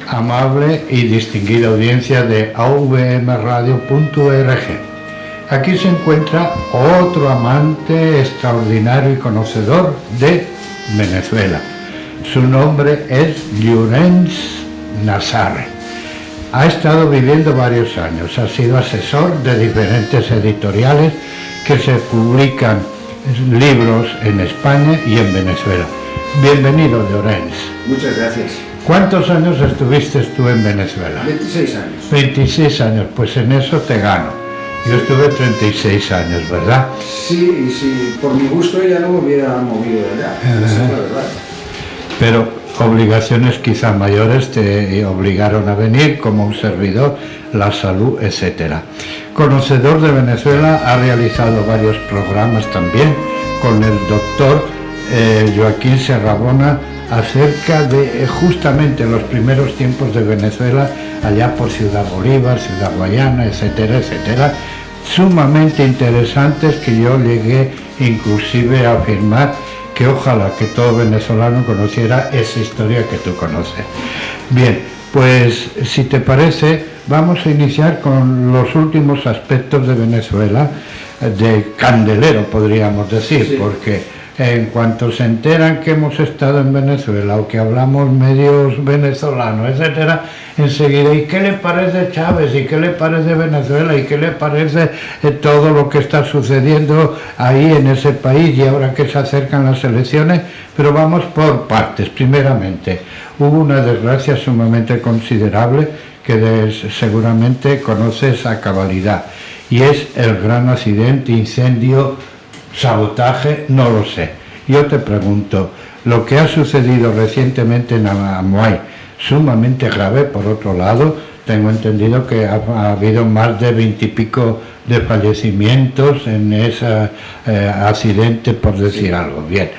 amable y distinguida audiencia de avmradio.org. Aquí se encuentra otro amante extraordinario y conocedor de Venezuela. Su nombre es Llorenç Nassarre. Ha estado viviendo varios años, ha sido asesor de diferentes editoriales que se publican libros en España y en Venezuela. Bienvenido, Llorenç. Muchas gracias. ¿Cuántos años estuviste tú en Venezuela? 26 años. 26 años, pues en eso te gano. Yo estuve 36 años, ¿verdad? Sí, y si por mi gusto ya no me hubiera movido de allá, esa es la verdad. Pero obligaciones quizá mayores te obligaron a venir, como un servidor, la salud, etc. Conocedor de Venezuela, ha realizado varios programas también con el doctor Joaquín Serrabona acerca de justamente los primeros tiempos de Venezuela, allá por Ciudad Bolívar, Ciudad Guayana, etcétera, etcétera, sumamente interesantes, que yo llegué inclusive a afirmar que ojalá que todo venezolano conociera esa historia que tú conoces. Bien, pues si te parece, vamos a iniciar con los últimos aspectos de Venezuela, de candelero podríamos decir, sí. Porque en cuanto se enteran que hemos estado en Venezuela o que hablamos medios venezolanos, etcétera, enseguida, ¿y qué le parece Chávez? ¿Y qué le parece Venezuela? ¿Y qué le parece todo lo que está sucediendo ahí en ese país, y ahora que se acercan las elecciones? Pero vamos por partes. Primeramente, hubo una desgracia sumamente considerable que seguramente conoces a cabalidad, y es el gran accidente, incendio, sabotaje, no lo sé. Yo te pregunto, lo que ha sucedido recientemente en Amuay, sumamente grave. Por otro lado, tengo entendido que ha habido más de 20 y pico de fallecimientos en ese accidente, por decir algo. Bien,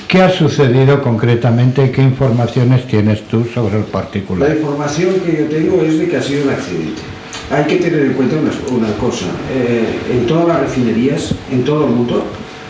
¿qué ha sucedido concretamente y qué informaciones tienes tú sobre el particular? La información que yo tengo es de que ha sido un accidente. Hay que tener en cuenta una cosa, en todas las refinerías, en todo el mundo,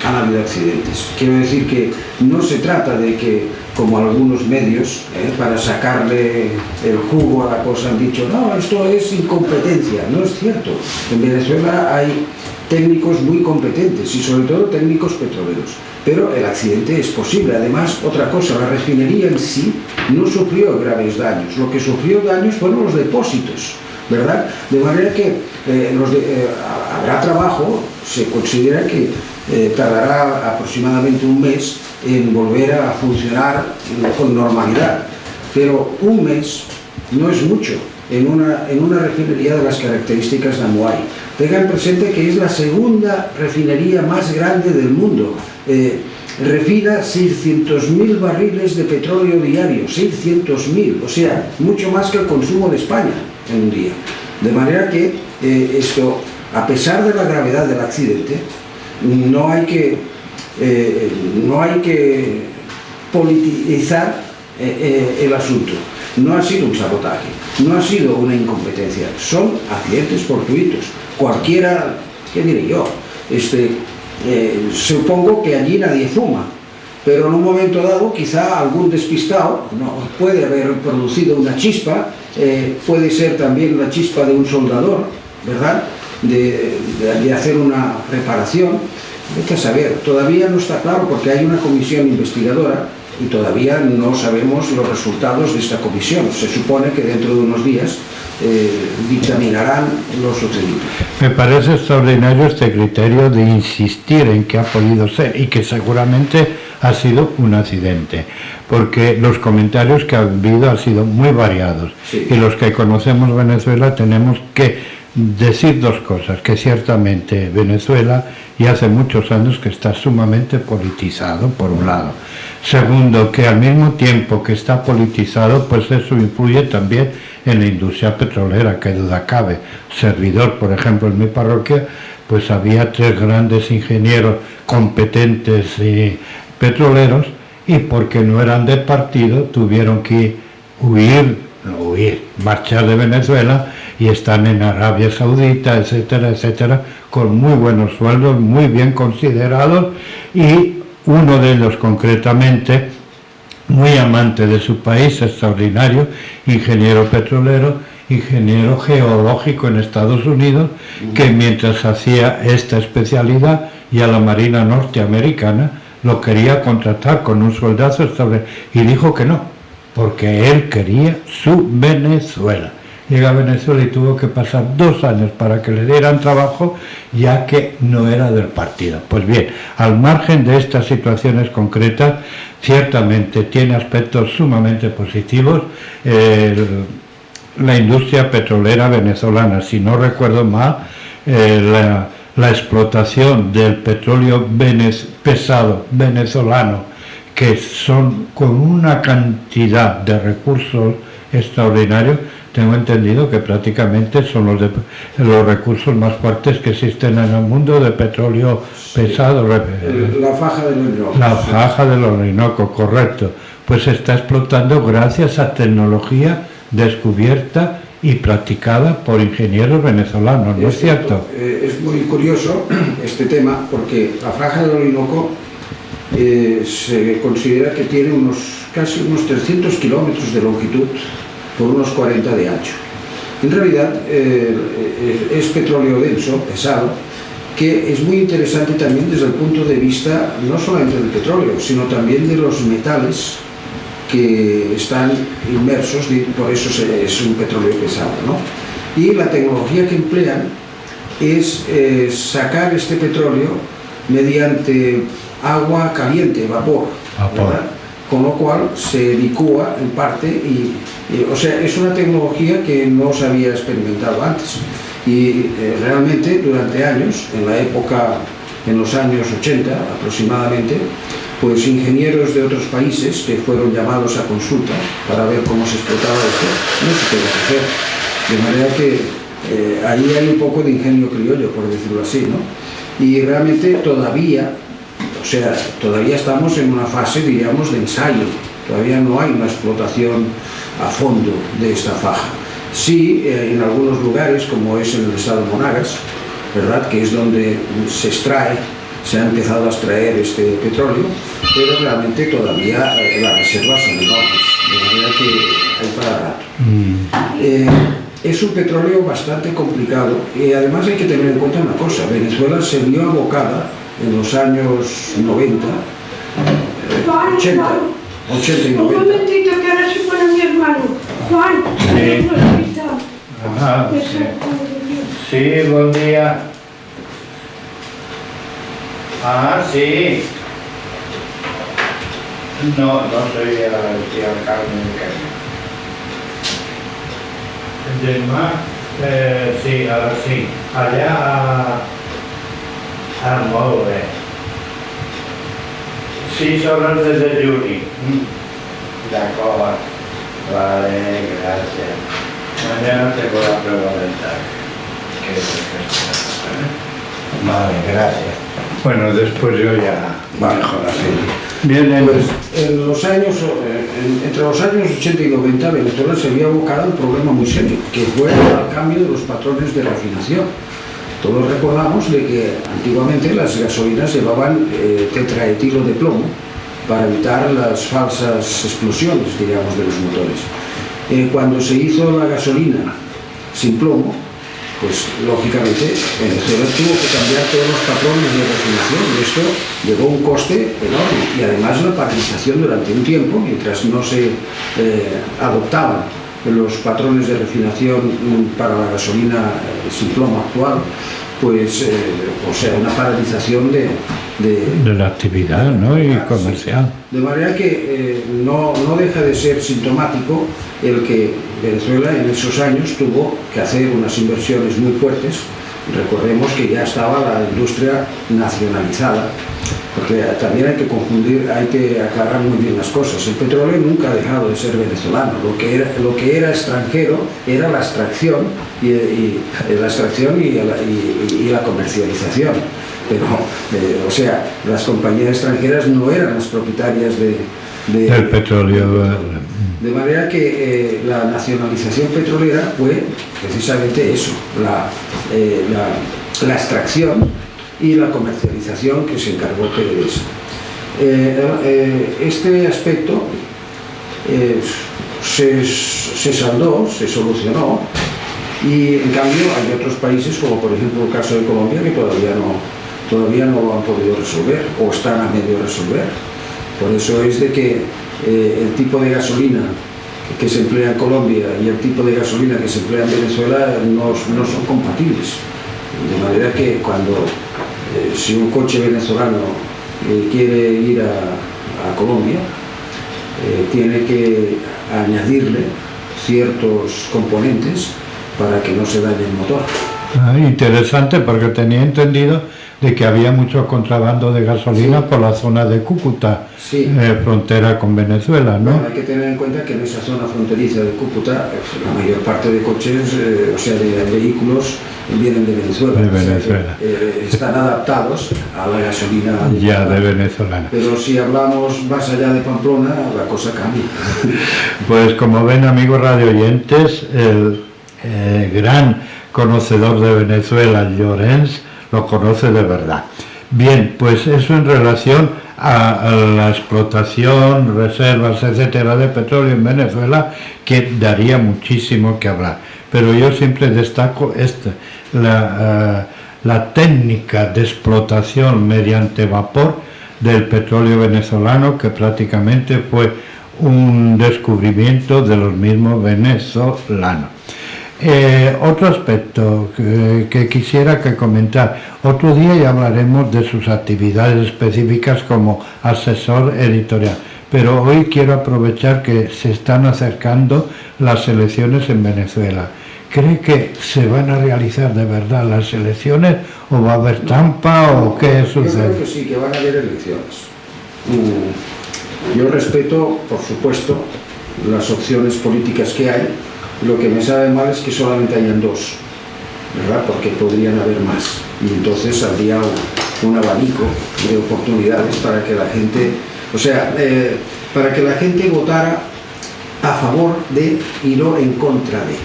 han habido accidentes. Quiero decir que no se trata de que, como algunos medios, para sacarle el jugo a la cosa, han dicho, no, esto es incompetencia. No es cierto. En Venezuela hay técnicos muy competentes y sobre todo técnicos petroleros. Pero el accidente es posible. Además, otra cosa, la refinería en sí no sufrió graves daños. Lo que sufrió daños fueron los depósitos, ¿verdad? De manera que habrá trabajo, se considera que tardará aproximadamente un mes en volver a funcionar con normalidad, pero un mes no es mucho en una refinería de las características de Amuay. Tengan presente que es la segunda refinería más grande del mundo. Refina 600.000 barriles de petróleo diario, 600.000, o sea, mucho más que el consumo de España en un día. De manera que esto, a pesar de la gravedad del accidente, no hay que politizar el asunto. No ha sido un sabotaje, no ha sido una incompetencia, son accidentes fortuitos. Cualquiera, ¿qué diré yo? Supongo que allí nadie fuma, pero en un momento dado quizá algún despistado puede haber producido una chispa, puede ser también la chispa de un soldador, ¿verdad?, de hacer una reparación. Hay que saber, todavía no está claro porque hay una comisión investigadora y todavía no sabemos los resultados de esta comisión. Se supone que dentro de unos días dictaminarán lo sucedido. Me parece extraordinario este criterio de insistir en que ha podido ser y que seguramente ha sido un accidente, porque los comentarios que ha habido han sido muy variados, sí. Y los que conocemos Venezuela tenemos que decir dos cosas: que ciertamente Venezuela ya hace muchos años que está sumamente politizado, por un lado. Segundo, que al mismo tiempo que está politizado, pues eso influye también en la industria petrolera, que duda cabe. Servidor, por ejemplo, en mi parroquia, pues había 3 grandes ingenieros competentes y petroleros, y porque no eran de partido tuvieron que marchar de Venezuela y están en Arabia Saudita, etcétera, etcétera, con muy buenos sueldos, muy bien considerados, y uno de ellos concretamente muy amante de su país, extraordinario, ingeniero petrolero, ingeniero geológico en Estados Unidos, que mientras hacía esta especialidad y a la Marina norteamericana lo quería contratar con un soldazo establecido, y dijo que no, porque él quería su Venezuela. Llega a Venezuela y tuvo que pasar 2 años para que le dieran trabajo, ya que no era del partido. Pues bien, al margen de estas situaciones concretas, ciertamente tiene aspectos sumamente positivos la industria petrolera venezolana. Si no recuerdo mal, la explotación del petróleo pesado venezolano, que son con una cantidad de recursos extraordinarios, tengo entendido que prácticamente son los recursos más fuertes que existen en el mundo de petróleo pesado. La faja del Orinoco. La faja del Orinoco, correcto. Pues se está explotando gracias a tecnología descubierta y practicada por ingenieros venezolanos, ¿no es cierto? Es muy curioso este tema, porque la faja del Orinoco se considera que tiene casi unos 300 kilómetros de longitud por unos 40 de ancho. En realidad es petróleo denso, pesado, que es muy interesante también desde el punto de vista no solamente del petróleo, sino también de los metales que están inmersos, y por eso es un petróleo pesado, ¿no? Y la tecnología que emplean es sacar este petróleo mediante agua caliente, vapor. Con lo cual se licúa en parte o sea, es una tecnología que no se había experimentado antes, y realmente durante años, en los años 80 aproximadamente, pues ingenieros de otros países que fueron llamados a consulta para ver cómo se explotaba esto, no se puede hacer, de manera que ahí hay un poco de ingenio criollo, por decirlo así, ¿no? Y realmente todavía estamos en una fase, diríamos, de ensayo. Todavía no hay una explotación a fondo de esta faja. Sí, en algunos lugares, como es en el estado de Monagas, ¿verdad?, que es donde se ha empezado a extraer este petróleo, pero realmente todavía las reservas son enormes, de manera que hay para rato. Es un petróleo bastante complicado, y además hay que tener en cuenta una cosa: Venezuela se vio abocada en los años 90, 80 y 90. Un momentito, que ahora se pone mi hermano. Juan, sí. Ajá, sí. Sí, buen día. Ah, sí. No soy el tío Carmen. Gemma, sí, ahora sí. Allá a Molde. Sí, son desde Juni. D'acord. Vale, gracias. Mañana tengo la prueba dental. Vale, gracias. Bueno, después yo ya mejor así. Bien, pues en los años, entre los años 80 y 90, Venezuela se había abocado a un problema muy serio, que fue el cambio de los patrones de refinación. Todos recordamos de que antiguamente las gasolinas llevaban tetraetilo de plomo para evitar las falsas explosiones, digamos, de los motores. Cuando se hizo la gasolina sin plomo, pues lógicamente Venezuela tuvo que cambiar todos los patrones de refinación, y esto llevó un coste enorme, y además la paralización durante un tiempo, mientras no se adoptaban los patrones de refinación para la gasolina sin plomo actual, pues, o sea, una paralización de la actividad, ¿no?, y comercial. De manera que no deja de ser sintomático el que Venezuela en esos años tuvo que hacer unas inversiones muy fuertes. Recordemos que ya estaba la industria nacionalizada, porque también hay que aclarar muy bien las cosas. El petróleo nunca ha dejado de ser venezolano. Lo que era extranjero era la extracción y la comercialización. Pero, o sea, las compañías extranjeras no eran las propietarias del petróleo. De manera que la nacionalización petrolera fue precisamente eso, la extracción y la comercialización, que se encargó PDVSA. Este aspecto se saldó, se solucionó, y en cambio hay otros países, como por ejemplo el caso de Colombia, que todavía no lo han podido resolver o están a medio resolver. Por eso es de que el tipo de gasolina que se emplea en Colombia y el tipo de gasolina que se emplea en Venezuela no son compatibles. De manera que si un coche venezolano quiere ir a Colombia, tiene que añadirle ciertos componentes para que no se dañe el motor. Interesante, porque tenía entendido de que había mucho contrabando de gasolina por la zona de Cúcuta, frontera con Venezuela, ¿no? Bueno, hay que tener en cuenta que en esa zona fronteriza de Cúcuta la mayor parte de coches, o sea, de vehículos, vienen de Venezuela. O sea, están adaptados a la gasolina ya de venezolana. Pero si hablamos más allá de Pamplona, la cosa cambia. Pues como ven, amigos radioyentes, el gran conocedor de Venezuela, Llorens, lo conoce de verdad. Bien, pues eso en relación a la explotación, reservas, etcétera, de petróleo en Venezuela, que daría muchísimo que hablar. Pero yo siempre destaco la técnica de explotación mediante vapor del petróleo venezolano, que prácticamente fue un descubrimiento de los mismos venezolanos. Otro aspecto que quisiera comentar, otro día ya hablaremos de sus actividades específicas como asesor editorial, pero hoy quiero aprovechar que se están acercando las elecciones en Venezuela. ¿Cree que se van a realizar de verdad las elecciones o va a haber trampa o qué sucede? Yo creo que sí, que van a haber elecciones. Yo respeto, por supuesto, las opciones políticas que hay. Lo que me sabe mal es que solamente hayan dos, ¿verdad? Porque podrían haber más. Y entonces habría un abanico de oportunidades para que la gente, para que la gente votara a favor de y no en contra de,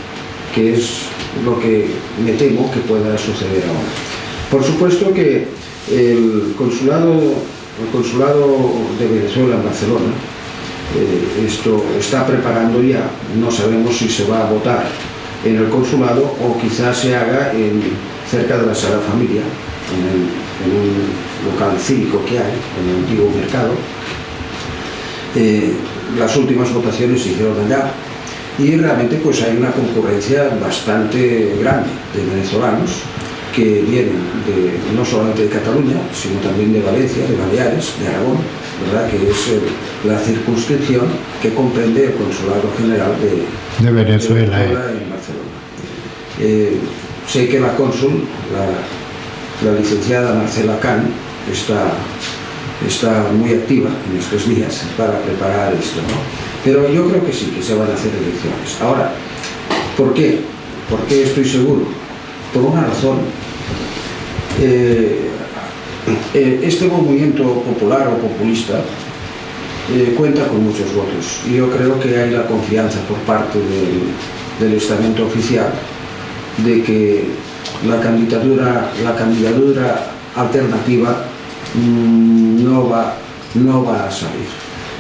que es lo que me temo que pueda suceder ahora. Por supuesto que el consulado de Venezuela en Barcelona, esto está preparando ya, no sabemos si se va a votar en el consulado o quizás se haga cerca de la Sagrada Familia, en un local cívico que hay, en el antiguo mercado. Las últimas votaciones se hicieron allá y realmente pues hay una concurrencia bastante grande de venezolanos que vienen no solamente de Cataluña, sino también de Valencia, de Baleares, de Aragón, ¿verdad? Que es la circunscripción que comprende el Consulado General de Venezuela en Barcelona. Sé que la cónsul, la licenciada Marcela Can, está muy activa en estos días para preparar esto, ¿no? Pero yo creo que sí, que se van a hacer elecciones. Ahora, ¿por qué? ¿Por qué estoy seguro? Por una razón. Este movimiento popular o populista cuenta con muchos votos y yo creo que hay la confianza por parte del estamento oficial de que la candidatura alternativa no va a salir.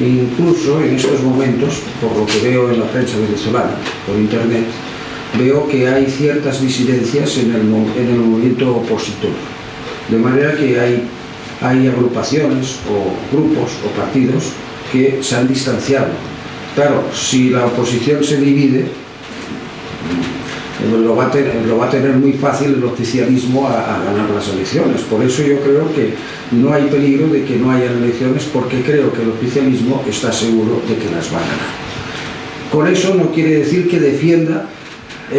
Incluso en estos momentos, por lo que veo en la prensa venezolana, por internet, veo que hay ciertas disidencias en el movimiento opositor. De manera que hay agrupaciones o grupos o partidos que se han distanciado. Claro, si la oposición se divide, lo va a tener muy fácil el oficialismo a ganar las elecciones. Por eso yo creo que no hay peligro de que no haya elecciones, porque creo que el oficialismo está seguro de que las va a ganar. Con eso no quiere decir que defienda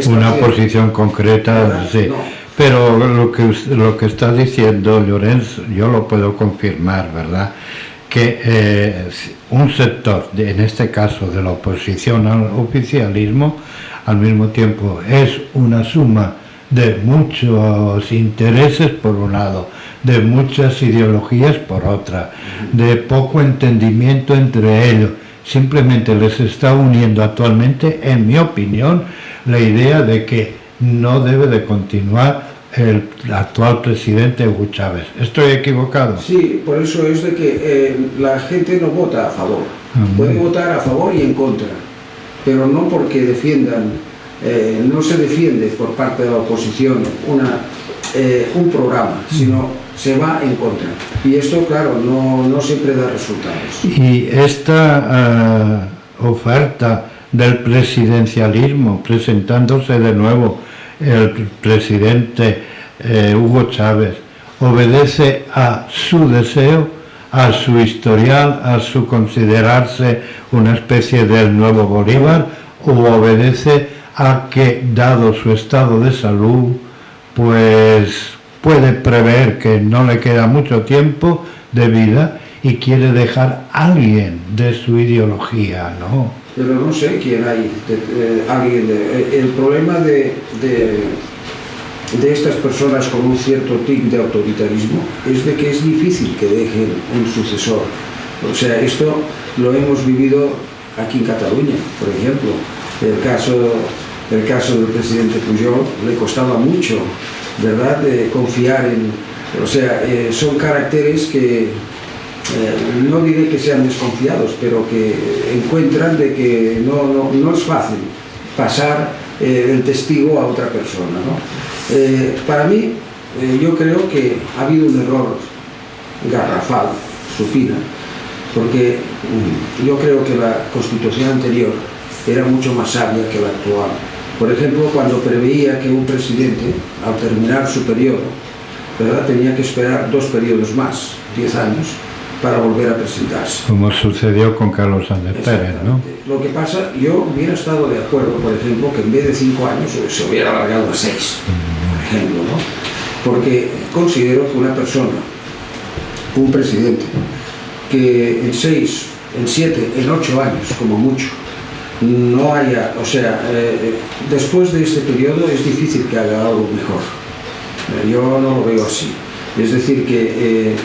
una posición concreta, sí. No. Pero lo que está diciendo Llorens, yo lo puedo confirmar, ¿verdad? Que un sector, en este caso de la oposición al oficialismo, al mismo tiempo es una suma de muchos intereses por un lado, de muchas ideologías por otra, de poco entendimiento entre ellos. Simplemente les está uniendo actualmente, en mi opinión, la idea de que no debe de continuar el actual presidente Hugo Chávez. ¿Estoy equivocado? Sí, por eso es de que la gente no vota a favor, Puede votar a favor y en contra, pero no porque defiendan, no se defiende por parte de la oposición un programa, sino se va en contra. Y esto, claro, no siempre da resultados. Y esta oferta del presidencialismo, presentándose de nuevo el presidente Hugo Chávez, obedece a su deseo, a su historial, a su considerarse una especie del nuevo Bolívar, o obedece a que, dado su estado de salud, pues puede prever que no le queda mucho tiempo de vida y quiere dejar a alguien de su ideología, ¿no? Pero no sé quién hay, alguien. El problema de estas personas con un cierto tic de autoritarismo es de que es difícil que dejen un sucesor. O sea, esto lo hemos vivido aquí en Cataluña, por ejemplo. El caso del presidente Pujol le costaba mucho, ¿verdad?, de confiar en... O sea, son caracteres que no diré que sean desconfiados, pero que encuentran de que no es fácil pasar el testigo a otra persona, ¿no? Para mí, yo creo que ha habido un error garrafal, supina, porque yo creo que la Constitución anterior era mucho más sabia que la actual. Por ejemplo, cuando preveía que un presidente, al terminar su periodo, ¿verdad?, tenía que esperar 2 periodos más, 10 años, para volver a presentarse. Como sucedió con Carlos Sánchez Pérez, ¿no? Lo que pasa, yo hubiera estado de acuerdo, por ejemplo, que en vez de 5 años se hubiera alargado a 6, por ejemplo, ¿no? Porque considero que una persona, un presidente, que en 6, en 7, en 8 años, como mucho, no haya, o sea, después de este periodo es difícil que haga algo mejor. Yo no lo veo así. Es decir, que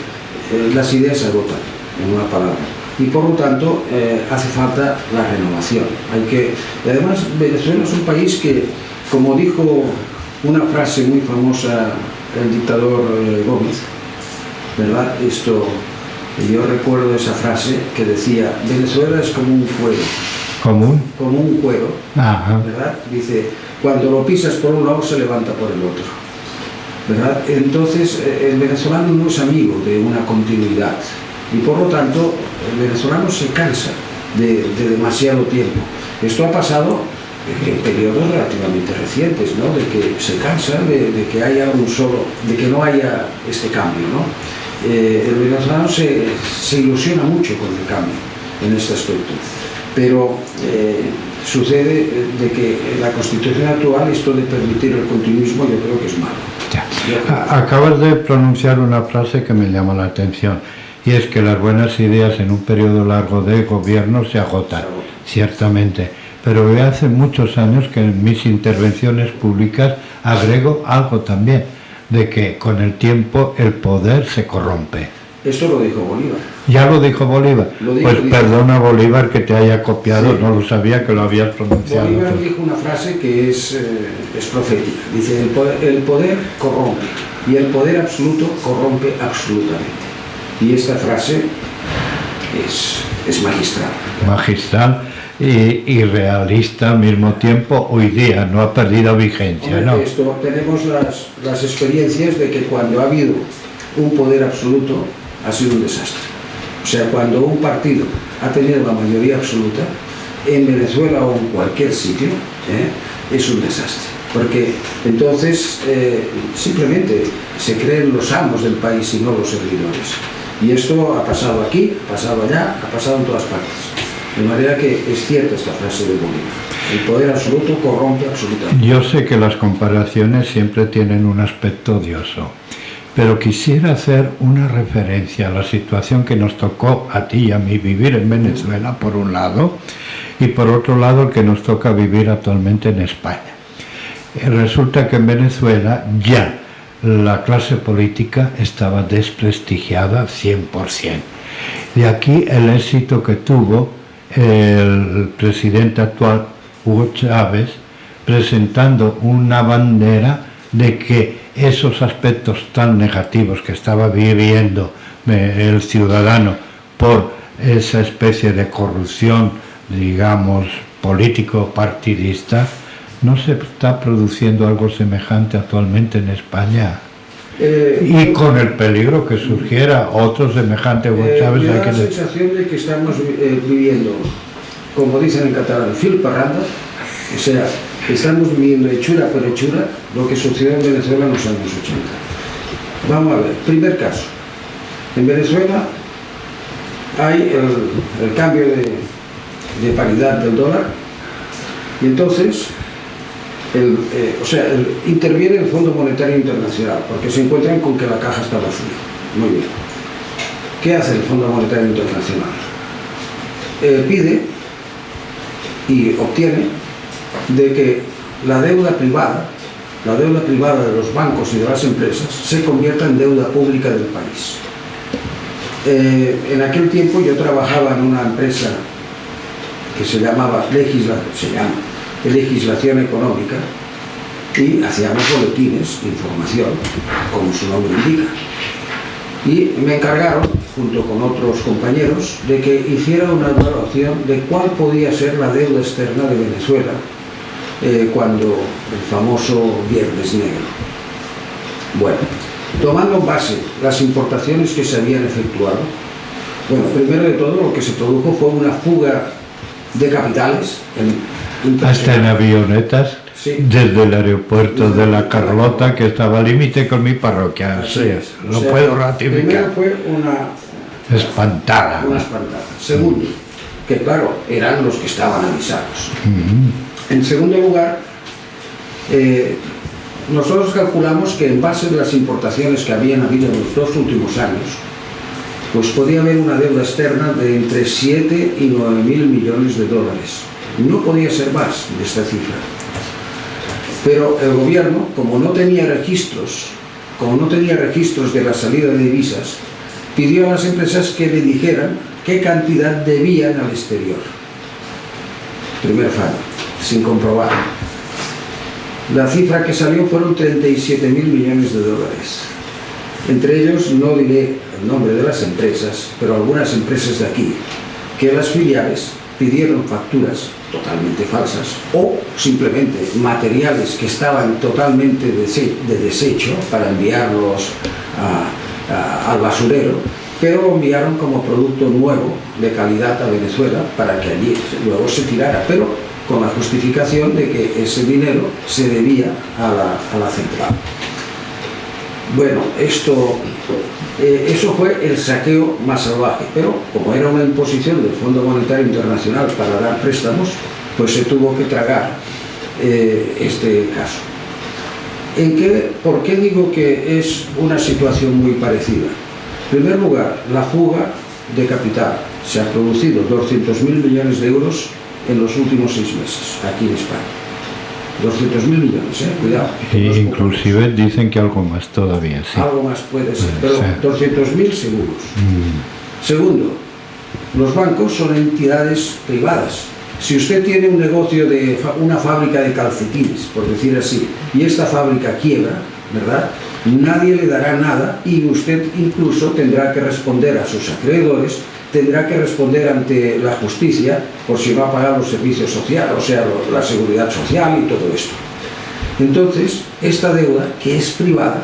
las ideas se agotan, en una palabra. Y por lo tanto, hace falta la renovación. Además, Venezuela es un país que, como dijo una frase muy famosa el dictador Gómez, ¿verdad? Yo recuerdo esa frase que decía: Venezuela es como un fuego. ¿Común? Como un cuero, ¿verdad? Dice, cuando lo pisas por un lado se levanta por el otro, ¿verdad? Entonces el venezolano no es amigo de una continuidad y por lo tanto el venezolano se cansa de demasiado tiempo. Esto ha pasado en periodos relativamente recientes, ¿no?, de que se cansa de que haya de que no haya este cambio, ¿no? El venezolano se ilusiona mucho con el cambio en este aspecto. Pero sucede de que en la Constitución actual esto de permitir el continuismo yo creo que es malo. Acabas de pronunciar una frase que me llama la atención, y es que las buenas ideas en un periodo largo de gobierno se agotan, ciertamente, pero hace muchos años que en mis intervenciones públicas agrego algo también, de que con el tiempo el poder se corrompe. Esto lo dijo Bolívar. ¿Ya lo dijo Bolívar? Pues perdona, Bolívar, que te haya copiado, sí. No lo sabía que lo habías pronunciado. Bolívar dijo una frase que es profética. Dice, el poder corrompe, y el poder absoluto corrompe absolutamente. Y esta frase es magistral. Magistral y realista al mismo tiempo hoy día, no ha perdido vigencia. Hombre, ¿no? Tenemos las experiencias de que cuando ha habido un poder absoluto, ha sido un desastre. O sea, cuando un partido ha tenido la mayoría absoluta, en Venezuela o en cualquier sitio, es un desastre. Porque entonces simplemente se creen los amos del país y no los servidores. Y esto ha pasado aquí, ha pasado allá, ha pasado en todas partes. De manera que es cierta esta frase de Bolívar. El poder absoluto corrompe absolutamente. Yo sé que las comparaciones siempre tienen un aspecto odioso, pero quisiera hacer una referencia a la situación que nos tocó a ti y a mí vivir en Venezuela, por un lado, y por otro lado el que nos toca vivir actualmente en España. Resulta que en Venezuela ya la clase política estaba desprestigiada 100%. De aquí el éxito que tuvo el presidente actual, Hugo Chávez, presentando una bandera de que esos aspectos tan negativos que estaba viviendo el ciudadano por esa especie de corrupción, digamos, político-partidista, ¿no se está produciendo algo semejante actualmente en España? Y con el peligro que surgiera otro semejante, me da la sensación de que estamos viviendo, como dicen en catalán, fil parranda, o sea, estamos viviendo hechura por hechura lo que sucedió en Venezuela en los años 80. Vamos a ver, primer caso. En Venezuela hay el cambio de paridad del dólar y entonces interviene el Fondo Monetario Internacional porque se encuentran con que la caja está vacía. Muy bien. ¿Qué hace el Fondo Monetario Internacional? Pide y obtiene de que la deuda privada de los bancos y de las empresas se convierta en deuda pública del país. En aquel tiempo yo trabajaba en una empresa que se llamaba Legislación Económica y hacíamos boletines de información, como su nombre indica. Y me encargaron, junto con otros compañeros, de que hiciera una evaluación de cuál podía ser la deuda externa de Venezuela cuando el famoso Viernes Negro. Bueno, tomando en base las importaciones que se habían efectuado, bueno, primero de todo lo que se produjo fue una fuga de capitales hasta en avionetas, sí, desde el aeropuerto de La Carlota, que estaba al límite con mi parroquia. Sí, lo puedo ratificar. Primero fue una espantada. Segundo, que claro, eran los que estaban avisados. En segundo lugar, nosotros calculamos que en base de las importaciones que habían habido en los 2 últimos años, pues podía haber una deuda externa de entre 7 y 9 mil millones de dólares. No podía ser más de esta cifra. Pero el gobierno, como no tenía registros de la salida de divisas, pidió a las empresas que le dijeran qué cantidad debían al exterior. Primer fallo, sin comprobar. La cifra que salió fueron 37 mil millones de dólares. Entre ellos, no diré el nombre de las empresas, pero algunas empresas de aquí, que las filiales pidieron facturas totalmente falsas o simplemente materiales que estaban totalmente de desecho para enviarlos al basurero, pero lo enviaron como producto nuevo de calidad a Venezuela para que allí luego se tirara, pero con la justificación de que ese dinero se debía a la central. Bueno, eso fue el saqueo más salvaje, pero como era una imposición del Fondo Monetario Internacional para dar préstamos, pues se tuvo que tragar este caso. ¿Por qué digo que es una situación muy parecida? En primer lugar, la fuga de capital. Se ha producido 200.000 millones de euros en los últimos 6 meses, aquí en España. 200.000 millones, cuidado. Inclusive dicen que algo más todavía, sí. Algo más puede ser, pero sí. 200.000 seguros. Segundo, los bancos son entidades privadas. Si usted tiene un negocio de una fábrica de calcetines, por decir así, y esta fábrica quiebra, ¿verdad?, nadie le dará nada y usted incluso tendrá que responder a sus acreedores, tendrá que responder ante la justicia por si no ha pagado los servicios sociales, o sea, la seguridad social y todo esto. Entonces, esta deuda, que es privada,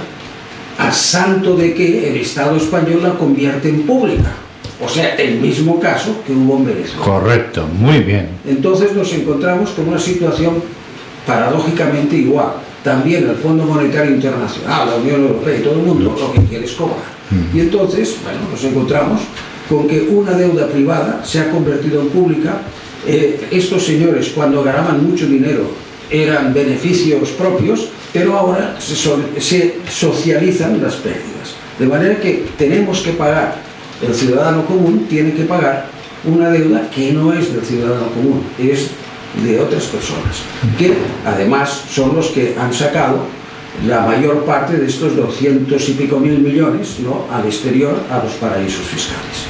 a santo de que el Estado español la convierte en pública. O sea, el mismo caso que hubo en Venezuela. Correcto, muy bien. Entonces nos encontramos con una situación paradójicamente igual. También el Fondo Monetario Internacional, la Unión Europea y todo el mundo lo que quiere es cobrar. Y entonces, bueno, nos encontramos con que una deuda privada se ha convertido en pública. Estos señores, cuando ganaban mucho dinero, eran beneficios propios, pero ahora se socializan las pérdidas. De manera que tenemos que pagar, el ciudadano común tiene que pagar una deuda que no es del ciudadano común, es de otras personas, que además son los que han sacado la mayor parte de estos 200 y pico mil millones, ¿no?, al exterior, a los paraísos fiscales.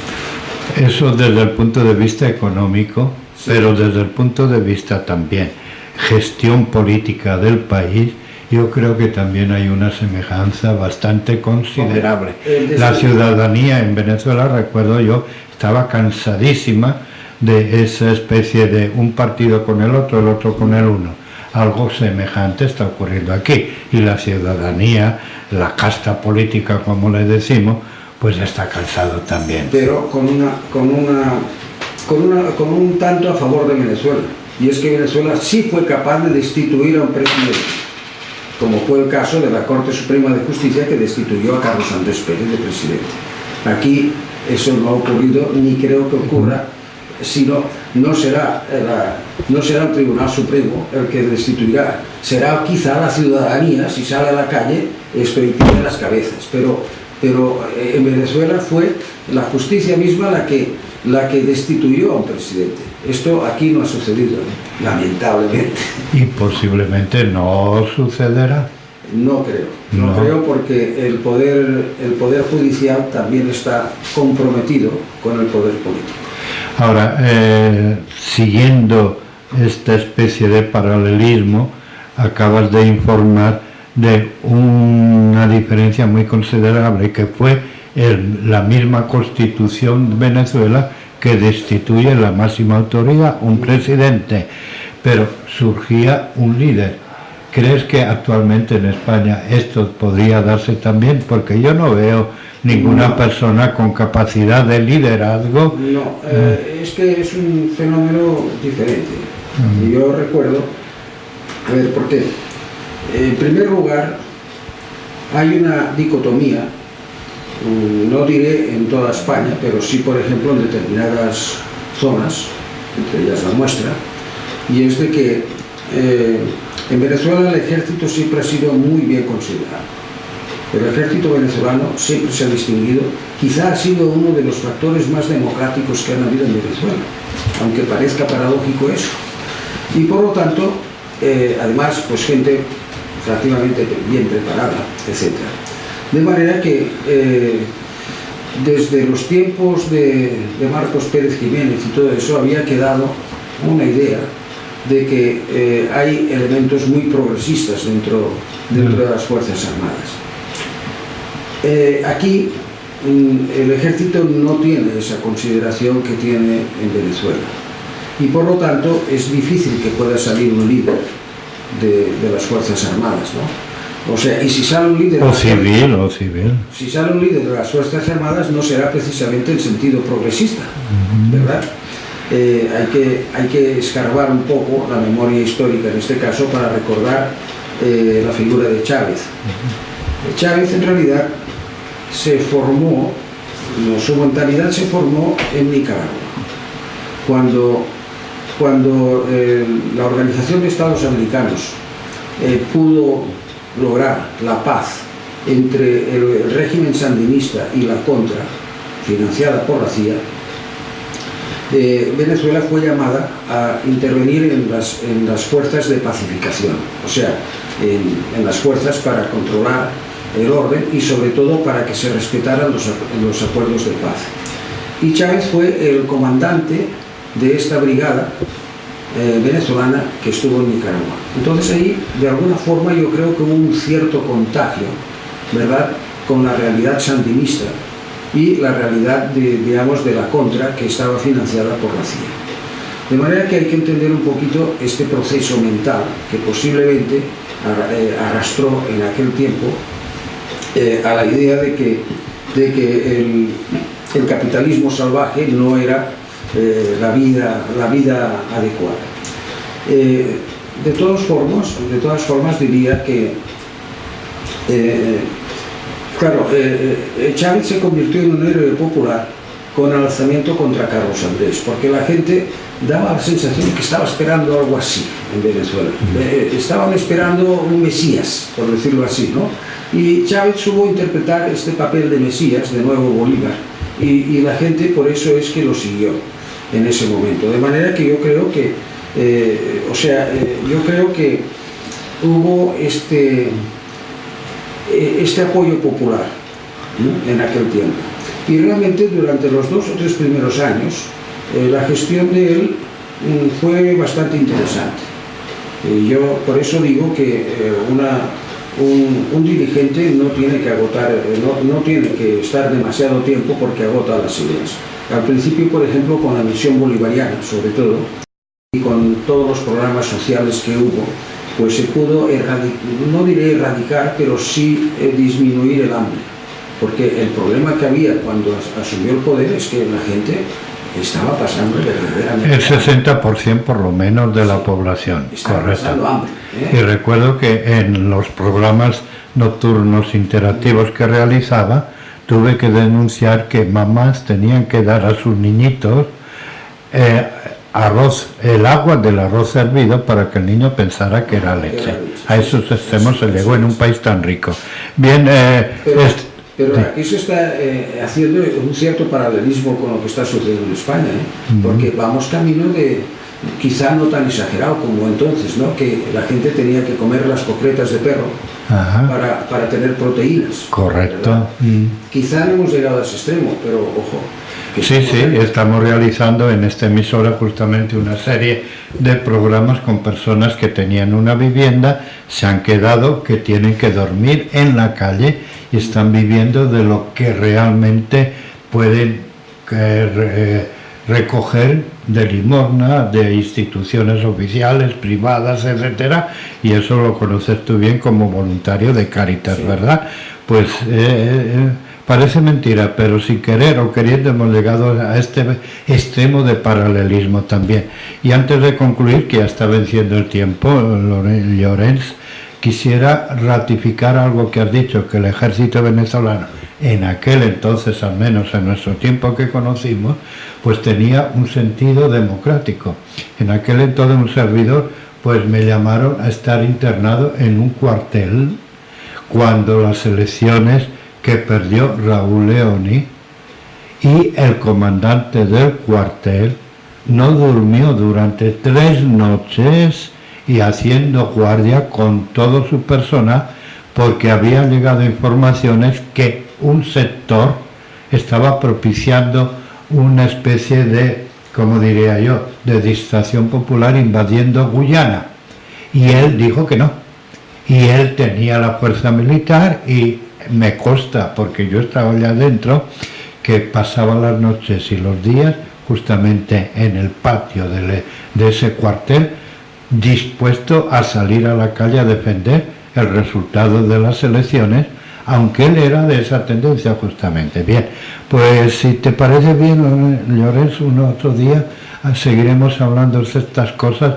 Eso desde el punto de vista económico, sí, pero desde el punto de vista también gestión política del país yo creo que también hay una semejanza bastante considerable. La ciudadanía en Venezuela, recuerdo yo, estaba cansadísima de esa especie de un partido con el otro con el uno. Algo semejante está ocurriendo aquí, y la ciudadanía, la casta política como le decimos, pues está cansado también. Pero con un tanto a favor de Venezuela, y es que Venezuela sí fue capaz de destituir a un presidente, como fue el caso de la Corte Suprema de Justicia, que destituyó a Carlos Andrés Pérez de presidente. Aquí eso no ha ocurrido, ni creo que ocurra, sino no será el Tribunal Supremo el que destituirá, será quizá la ciudadanía. Si sale a la calle, esto tiene las cabezas, pero en Venezuela fue la justicia misma la que destituyó a un presidente. Esto aquí no ha sucedido, lamentablemente. Y posiblemente no sucederá. No creo, porque el poder judicial también está comprometido con el poder político. Ahora, siguiendo esta especie de paralelismo, acabas de informar de una diferencia muy considerable, que fue la misma Constitución de Venezuela que destituye la máxima autoridad, un presidente, pero surgía un líder. ¿Crees que actualmente en España esto podría darse también? Porque yo no veo ninguna persona con capacidad de liderazgo. No, es que es un fenómeno diferente. Yo recuerdo, a ver, ¿por qué? En primer lugar, hay una dicotomía, no diré en toda España, pero sí, por ejemplo, en determinadas zonas, entre ellas la nuestra, y es de que en Venezuela el ejército siempre ha sido muy bien considerado. El ejército venezolano siempre se ha distinguido, quizá ha sido uno de los factores más democráticos que han habido en Venezuela, aunque parezca paradójico eso. Y por lo tanto, además, pues gente relativamente bien preparada, etc. De manera que desde los tiempos de Marcos Pérez Jiménez y todo eso había quedado una idea de que hay elementos muy progresistas dentro de las Fuerzas Armadas. Aquí el ejército no tiene esa consideración que tiene en Venezuela, y por lo tanto es difícil que pueda salir un líder de las Fuerzas Armadas, ¿no? O sea, y si sale un líder... civil. Si sale un líder de las Fuerzas Armadas, no será precisamente en sentido progresista, ¿verdad? Hay que escarbar un poco la memoria histórica, en este caso, para recordar la figura de Chávez. Chávez, en realidad, se formó, su mentalidad se formó en Nicaragua. Cuando la Organización de Estados Americanos pudo lograr la paz entre el régimen sandinista y la Contra, financiada por la CIA, Venezuela fue llamada a intervenir en las fuerzas de pacificación, o sea, en las fuerzas para controlar el orden y sobre todo para que se respetaran los acuerdos de paz. Y Chávez fue el comandante de esta brigada venezolana que estuvo en Nicaragua. Entonces ahí, de alguna forma, yo creo que hubo un cierto contagio, ¿verdad?, con la realidad sandinista y la realidad, digamos, de la Contra, que estaba financiada por la CIA. De manera que hay que entender un poquito este proceso mental que posiblemente arrastró en aquel tiempo a la idea de que el capitalismo salvaje no era la vida adecuada. De todas formas diría que claro, Chávez se convirtió en un héroe popular con el alzamiento contra Carlos Andrés, porque la gente daba la sensación de que estaba esperando algo así en Venezuela. Estaban esperando un Mesías, por decirlo así, ¿no? Y Chávez supo interpretar este papel de Mesías, de nuevo Bolívar, y la gente por eso es que lo siguió en ese momento. De manera que yo creo que, yo creo que hubo este apoyo popular, ¿no?, en aquel tiempo. Y realmente durante los 2 o 3 primeros años la gestión de él fue bastante interesante. Yo por eso digo que un dirigente no tiene que agotar, no tiene que estar demasiado tiempo porque agota las ideas. Al principio, por ejemplo, con la misión bolivariana, sobre todo, y con todos los programas sociales que hubo, pues se pudo, no diré erradicar, pero sí disminuir el hambre. Porque el problema que había cuando asumió el poder es que la gente estaba pasando verdaderamente el 60% por lo menos de la población, correcto. Hambre, Y recuerdo que en los programas nocturnos interactivos que realizaba, tuve que denunciar que mamás tenían que dar a sus niñitos arroz, el agua del arroz hervido para que el niño pensara que era leche. A esos extremos se llegó en un país tan rico. Bien, pero aquí se está haciendo un cierto paralelismo con lo que está sucediendo en España, porque vamos camino de, quizá no tan exagerado como entonces, ¿no? Que la gente tenía que comer las concretas de perro para tener proteínas. Correcto. Quizá no hemos llegado a ese extremo, pero ojo. Sí, estamos realizando en esta emisora justamente una serie de programas con personas que tenían una vivienda, se han quedado, que tienen que dormir en la calle y están viviendo de lo que realmente pueden recoger de limosna, de instituciones oficiales, privadas, etcétera, y eso lo conoces tú bien como voluntario de Cáritas, ¿verdad? Pues parece mentira, pero sin querer o queriendo hemos llegado a este extremo de paralelismo también. Y antes de concluir, que ya está venciendo el tiempo, Llorens, quisiera ratificar algo que has dicho, que el ejército venezolano, en aquel entonces, al menos en nuestro tiempo que conocimos, pues tenía un sentido democrático. En aquel entonces un servidor, pues me llamaron a estar internado en un cuartel cuando las elecciones que perdió Raúl Leoni, y el comandante del cuartel no durmió durante 3 noches y haciendo guardia con todo su personal porque había llegado informaciones que un sector estaba propiciando una especie de, como diría yo, de distracción popular invadiendo Guyana, y él dijo que no, y él tenía la fuerza militar, y me consta, porque yo estaba allá adentro, que pasaba las noches y los días justamente en el patio de ese cuartel, dispuesto a salir a la calle a defender el resultado de las elecciones, aunque él era de esa tendencia justamente. Bien, pues si te parece bien, Llorens, otro día seguiremos hablando de estas cosas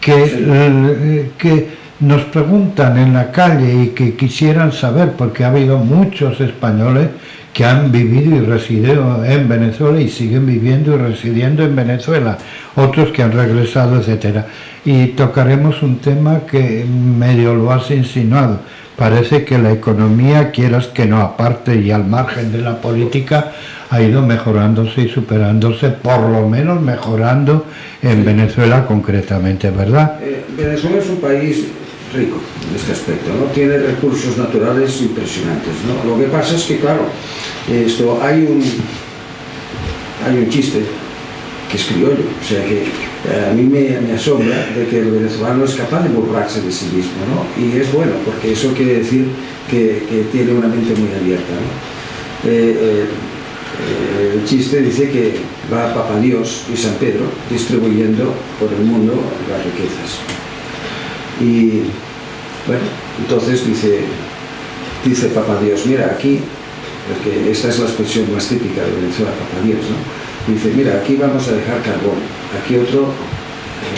que nos preguntan en la calle y que quisieran saber, porque ha habido muchos españoles que han vivido y residido en Venezuela y siguen viviendo y residiendo en Venezuela, otros que han regresado, etcétera. Y tocaremos un tema que medio lo has insinuado. Parece que la economía, quieras que no, aparte y al margen de la política, ha ido mejorándose y superándose, por lo menos mejorando en Venezuela concretamente, ¿verdad? Venezuela es un país rico en este aspecto, ¿no? Tiene recursos naturales impresionantes, ¿no? Lo que pasa es que, claro, hay un chiste que es criollo, o sea que a mí me asombra de que el venezolano es capaz de burlarse de sí mismo, ¿no? Y es bueno, porque eso quiere decir que tiene una mente muy abierta, ¿no? El chiste dice que va Papa Dios y San Pedro distribuyendo por el mundo las riquezas. Y bueno, entonces dice Papa Dios, mira aquí, porque esta es la expresión más típica de Venezuela, Papa Dios, ¿no? Dice, mira, aquí vamos a dejar carbón, aquí otro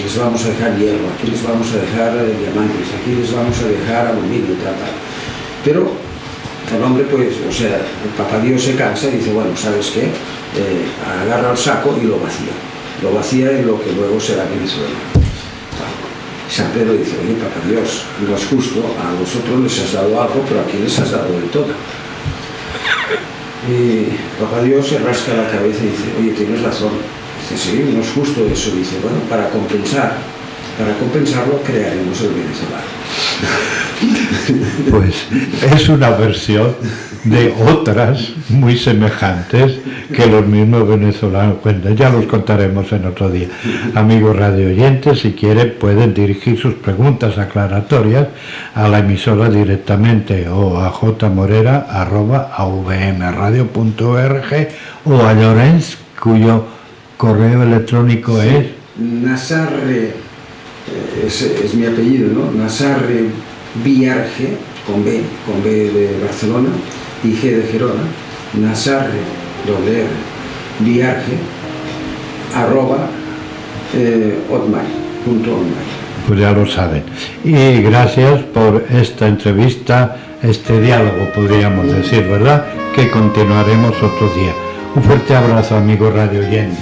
les vamos a dejar hierro, aquí les vamos a dejar diamantes, aquí les vamos a dejar aluminio, tal. Pero el hombre, pues, o sea, el Papa Dios se cansa y dice, bueno, ¿sabes qué? Agarra el saco y lo vacía en lo que luego será Venezuela. San Pedro dice, oye, Papa Dios, no es justo, a vosotros les has dado algo, pero aquí les has dado de todo. Y Papa Dios se rasca la cabeza y dice, oye, tienes razón. Dice, sí, no es justo eso. Dice, bueno, para compensarlo crearemos el venezolano. Pues es una versión de otras muy semejantes que los mismos venezolanos cuentan. Ya los contaremos en otro día. Amigos radio oyentes, si quieren pueden dirigir sus preguntas aclaratorias a la emisora directamente o a jmorera@avmradio.org o a Llorens, cuyo correo electrónico es Nasarre, es mi apellido, ¿no? Nasarre Viarge, con B de Barcelona y G de Gerona, Nasarre, Viarge, @hotmail.online. Pues ya lo saben. Y gracias por esta entrevista, este diálogo, podríamos decir, ¿verdad? Que continuaremos otro día. Un fuerte abrazo, amigos radio oyentes.